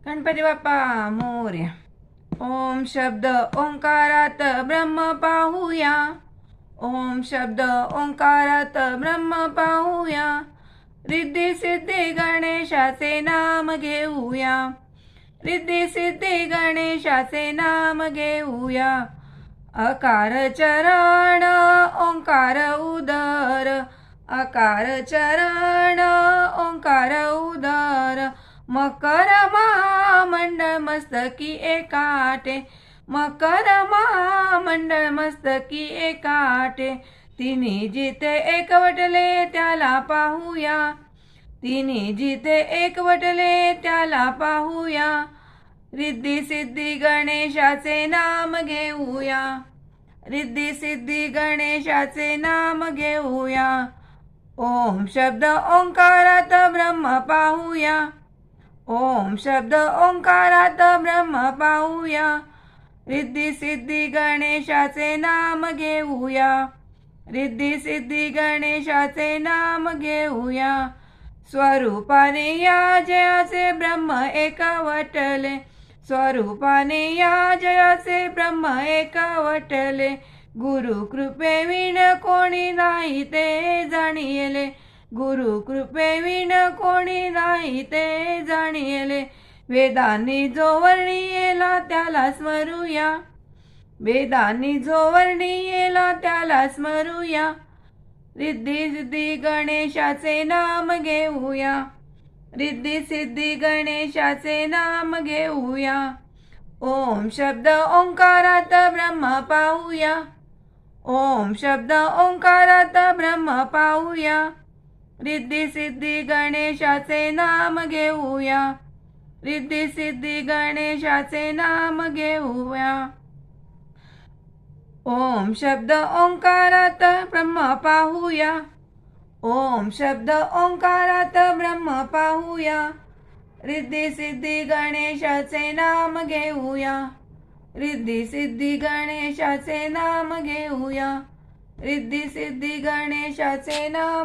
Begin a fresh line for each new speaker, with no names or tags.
गणपती बाप्पा मोरया. ओम शब्द ओंकारात ब्रह्म पाहूया. ओम शब्द ओंकारात ब्रह्म पाहूया. रिद्धी सिद्धी गणेशाचे नाम घेऊया. रिद्धी सिद्धी गणेशाचे नाम घेऊया. अकार चरण ओंकार उदर. अकार चरण ओंकार उदर. मकर महामंडळ मस्तकी एकाटे. मकर महामंडळ मस्तकी एकाटे. तिन्ही जिथे एकवटले त्याला पाहूया. तिन्ही जिथे एकवटले त्याला पाहूया. रिद्धी सिद्धी गणेशाचे नाम घेऊया. रिद्धी सिद्धी गणेशाचे नाम घेऊया. ओम शब्द ओंकारात ब्रह्म पाहूया. ओम शब्द ओंकारात ब्रह्म पाहूया. रिद्धी सिद्धी गणेशाचे नाम घेऊया. रिद्धी सिद्धी गणेशाचे नाम घेऊया. स्वरूपाने या जयाचे ब्रह्म एकवटले. स्वरूपाने या जयाचे ब्रह्म एकवटले. गुरु कृपे विण कोणी नाही ते जाणिले. गुरु कृपे विण कोणी नाही ते जाणिले. वेदांनी जो वर्णियेला त्याला स्मरूया. वेदांनी जो वर्णियेला त्याला स्मरूया. रिद्धी सिद्धी गणेशाचे नाम घेऊया. रिद्धी सिद्धी गणेशाचे नाम घेऊया. ओम शब्द ओंकारात ब्रह्म पाहूया. ओम शब्द ओंकारात ब्रह्म पाहूया. रिद्धी सिद्धी गणेशाचे नाम घेऊया. रिद्धी सिद्धी गणेशाचे नाम घेऊया. ओम शब्द ओंकारात ब्रह्म पाहूया. ओम शब्द ओंकारात ब्रह्म पाहूया. रिद्धी सिद्धी गणेशाचे नाम घेऊया. रिद्धी सिद्धी गणेशाचे नाम घेऊया. रिद्धी सिद्धी गणेशाचे नाम